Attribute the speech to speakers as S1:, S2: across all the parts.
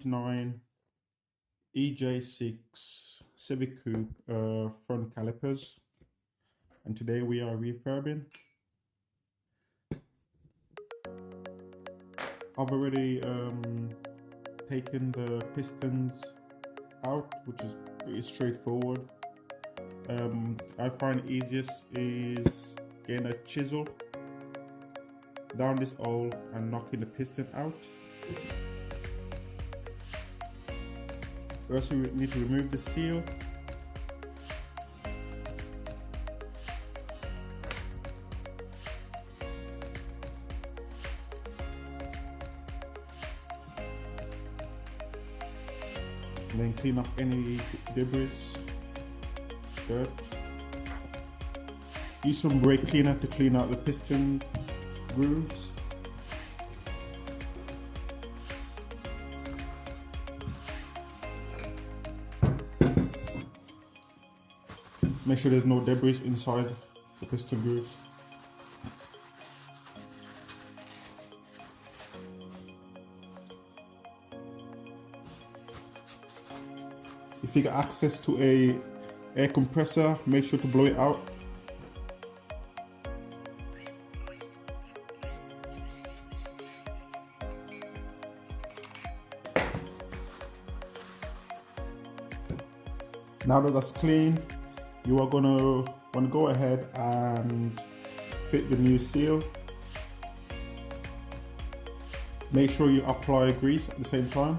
S1: 99 EJ6 Civic Coupe front calipers, and today we are refurbing. I've already taken the pistons out, which is pretty straightforward. I find the easiest is getting a chisel down this hole and knocking the piston out. First, we need to remove the seal. And then clean up any debris, dirt. Use some brake cleaner to clean out the piston grooves. Make sure there's no debris inside the piston grooves. If you get access to a air compressor, make sure to blow it out. Now that that's clean, you are gonna want to go ahead and fit the new seal. Make sure you apply grease at the same time.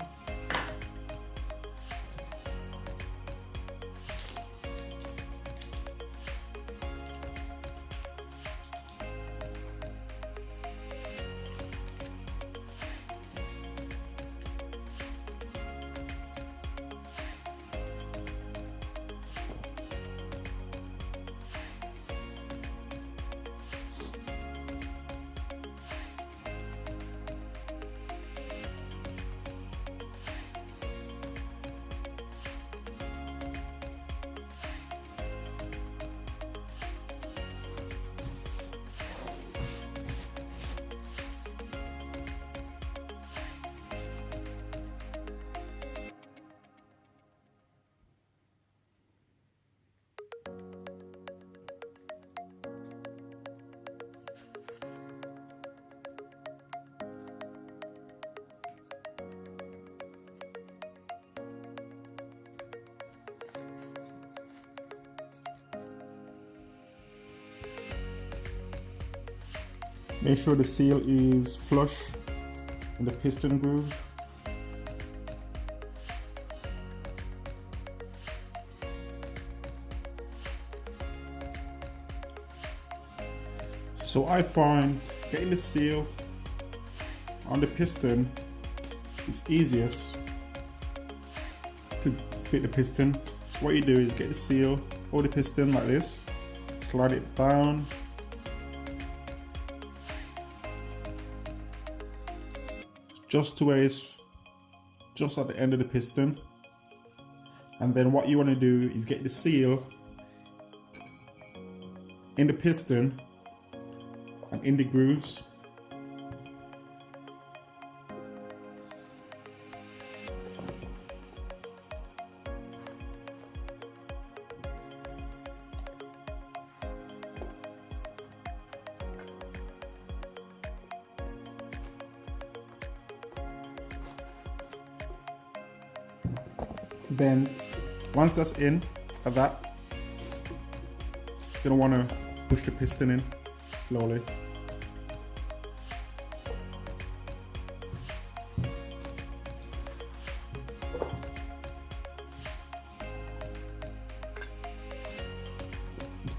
S1: Make sure the seal is flush in the piston groove. So I find getting the seal on the piston is easiest to fit the piston. So what you do is get the seal, hold the piston like this, slide it down, just to where it's just at the end of the piston. And then what you want to do is get the seal in the piston and in the grooves. Then once that's in like that, you're gonna want to push the piston in slowly.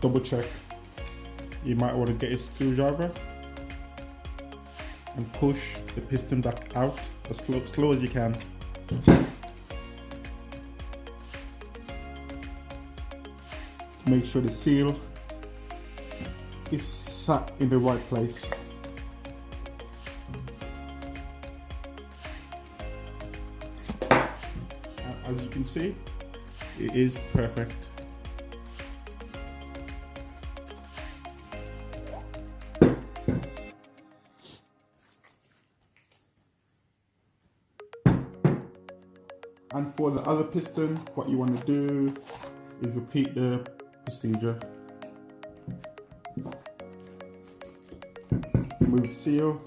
S1: Double check. You might want to get a screwdriver and push the piston back out as slow as you can. Make sure the seal is sat in the right place. As you can see, it is perfect. And for the other piston, what you want to do is repeat the procedure. Remove seal.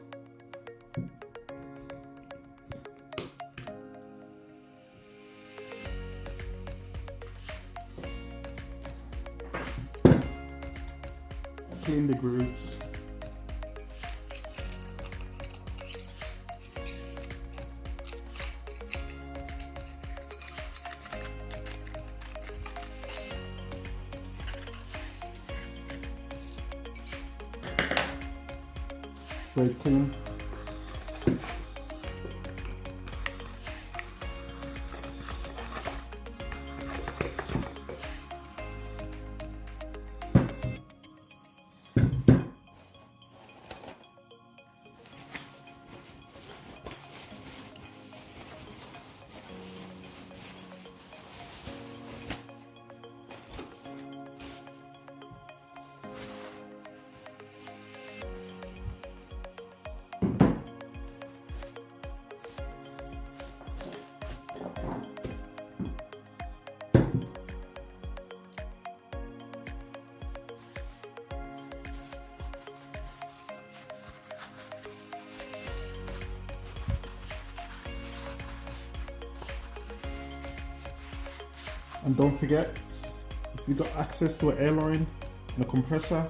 S1: Clean the grooves. Very clean. And don't forget, if you got access to an airline and a compressor,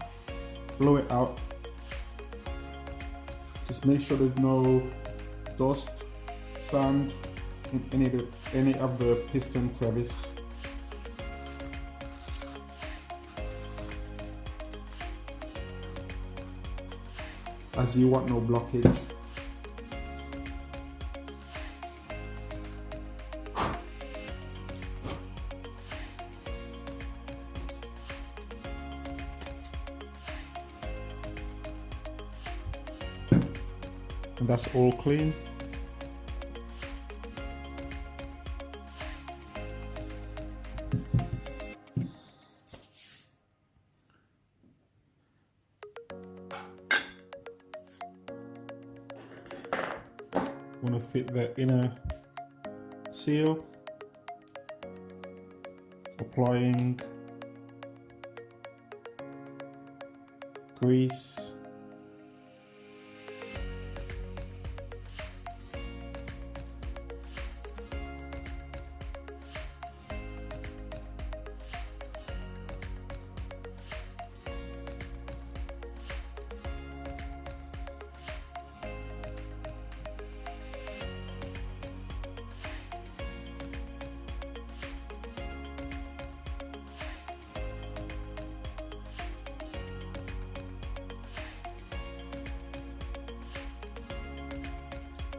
S1: blow it out. Just make sure there's no dust, sand in any of the piston crevice. As you want no blockage. And that's all clean. Want to fit the inner seal, applying grease.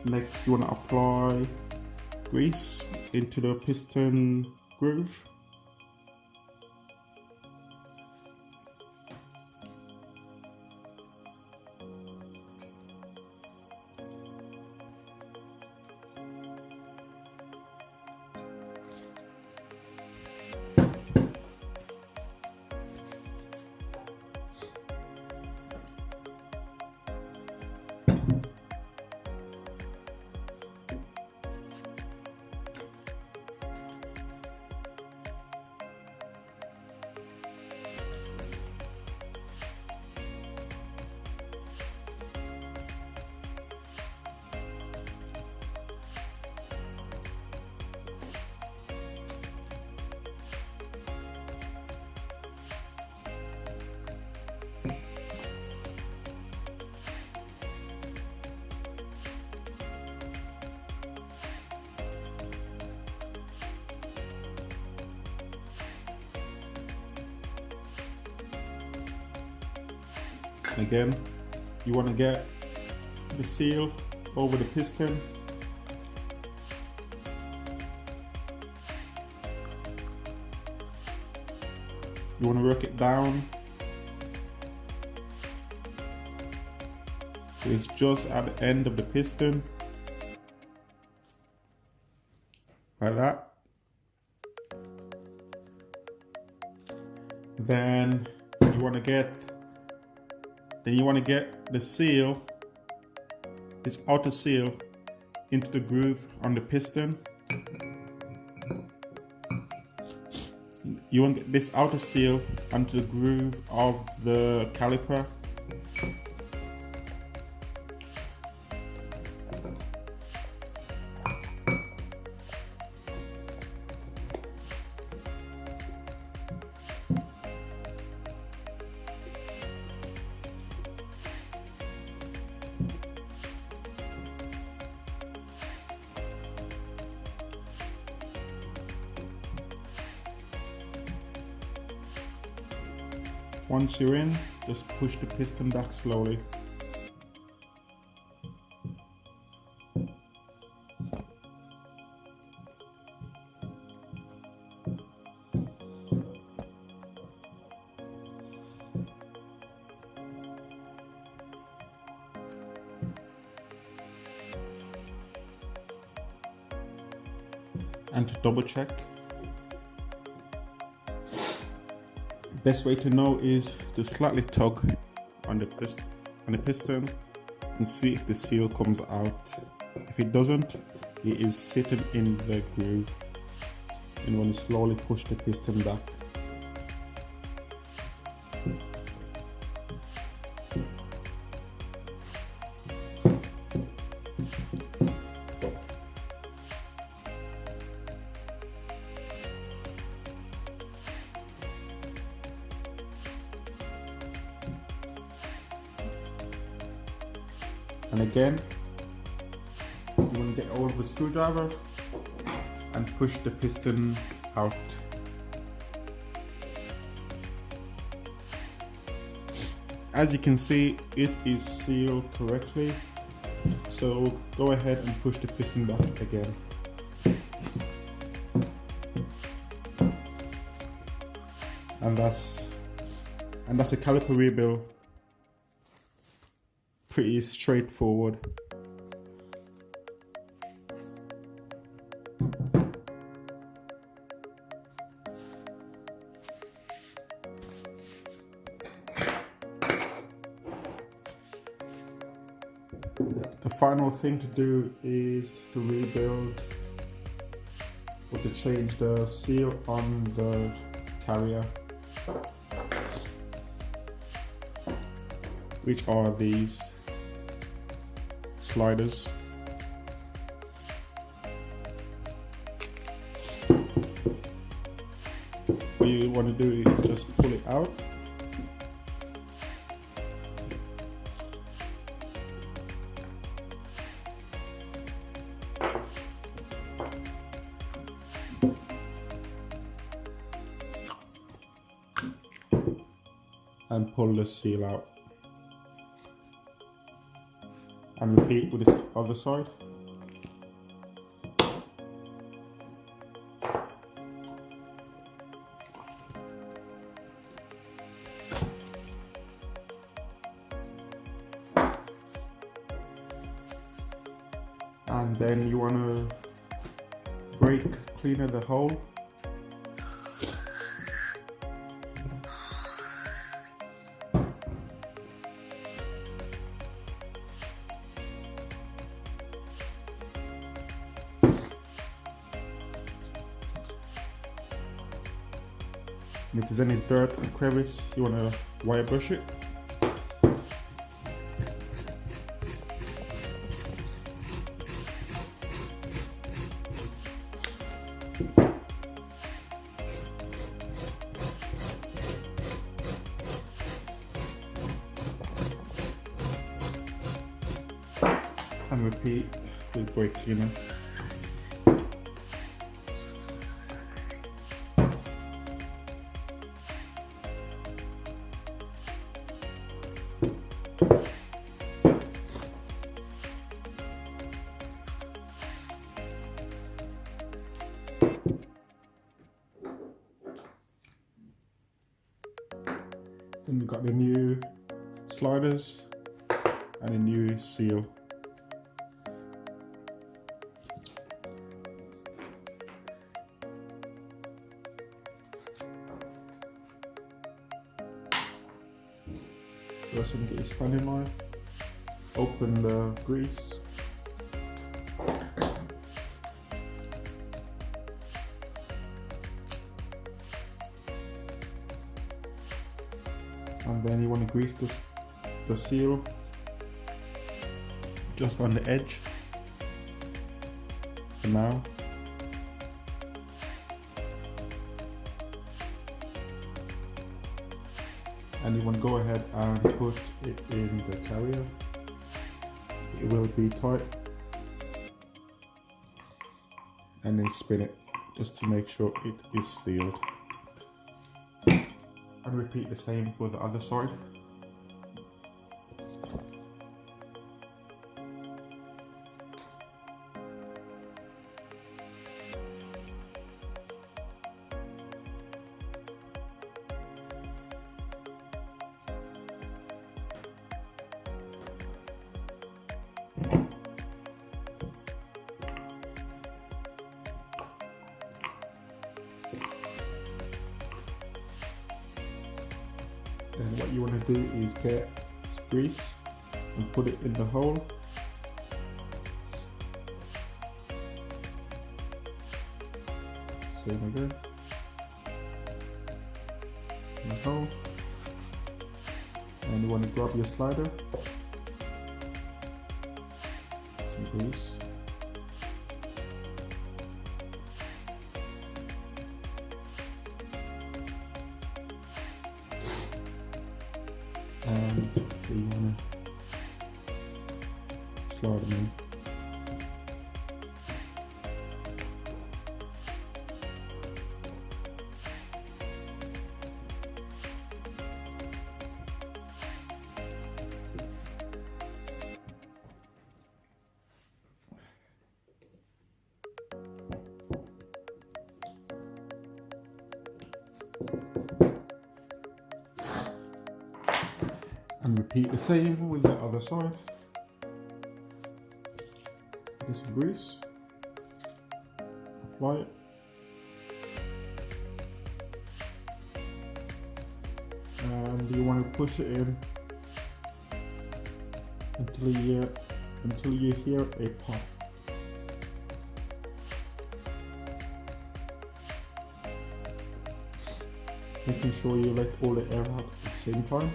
S1: Next, you want to apply grease into the piston groove. Again, you want to get the seal over the piston. You want to work it down. It's just at the end of the piston, like that. Then you want to get the seal, this outer seal, into the groove on the piston. you want to get this outer seal onto the groove of the caliper. Once you're in, just push the piston back slowly. And to double check, best way to know is to slightly tug on the piston and see if the seal comes out. If it doesn't, it is sitting in the groove. And you want to slowly push the piston back. And again, you want to get hold of a screwdriver and push the piston out. As you can see, it is sealed correctly. So go ahead and push the piston back again. And that's a caliper rebuild. Pretty straightforward. The final thing to do is to rebuild or to change the seal on the carrier, which are these sliders. What you want to do is just pull it out and pull the seal out. And repeat with this other side. And then you want to brake cleaner the hole. And if there's any dirt and crevice, you want to wire brush it. And repeat with brake cleaner. Then we've got the new sliders and a new seal. First, you get your spanning knife, open the grease, And then you want to grease the seal just on the edge for now. And you want to go ahead and put it in the carrier. It will be tight. And then spin it just to make sure it is sealed. And repeat the same for the other side. Then what you want to do is get grease and put it in the hole. Same again. In the hole. And you want to grab your slider. Some grease. And you want to slide them in. And repeat the same with the other side. Get some grease, apply it, and you want to push it in until you hear a pop. Making sure you let all the air out at the same time.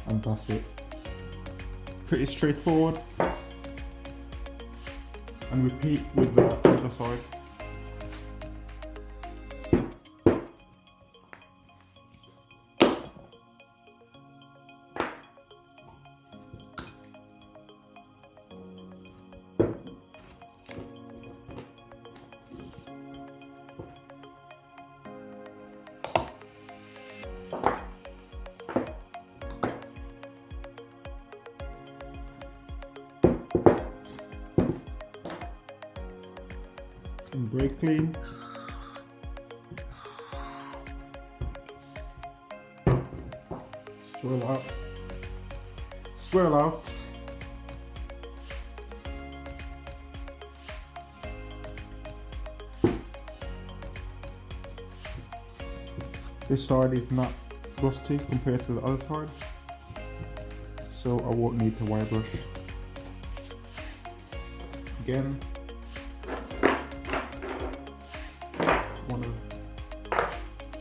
S1: And that's it. Pretty straightforward. And repeat with the other side. And brake clean. Swirl out. Swirl out. This side is not rusty compared to the other side, so I won't need to wire brush. Again, want to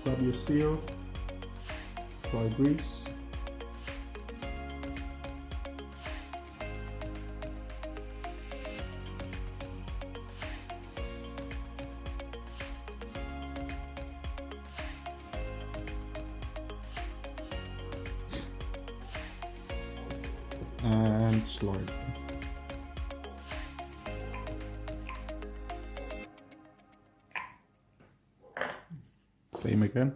S1: grab your seal, apply grease, and slide. Same again.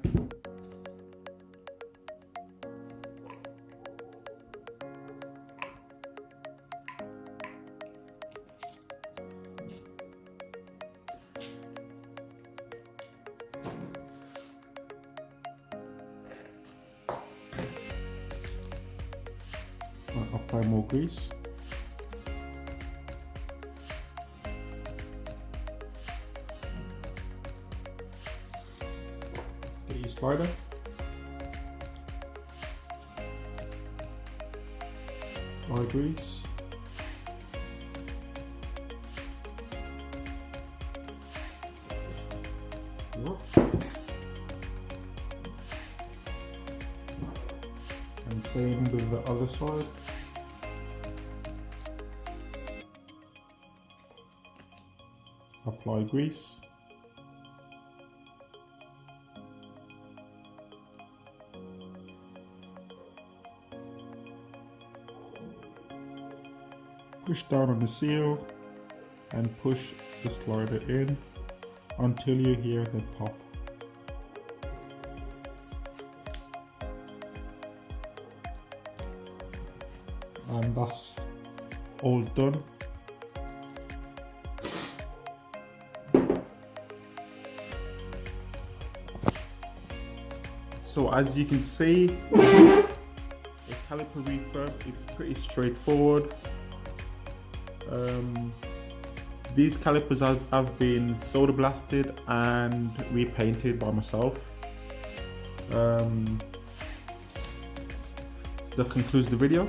S1: Apply more grease. Get your slider. Apply grease. And same with the other side. Apply grease. Push down on the seal and push the slider in until you hear the pop. And that's all done. So as you can see, a caliper refurb is pretty straightforward. These calipers have been solder blasted and repainted by myself. So that concludes the video.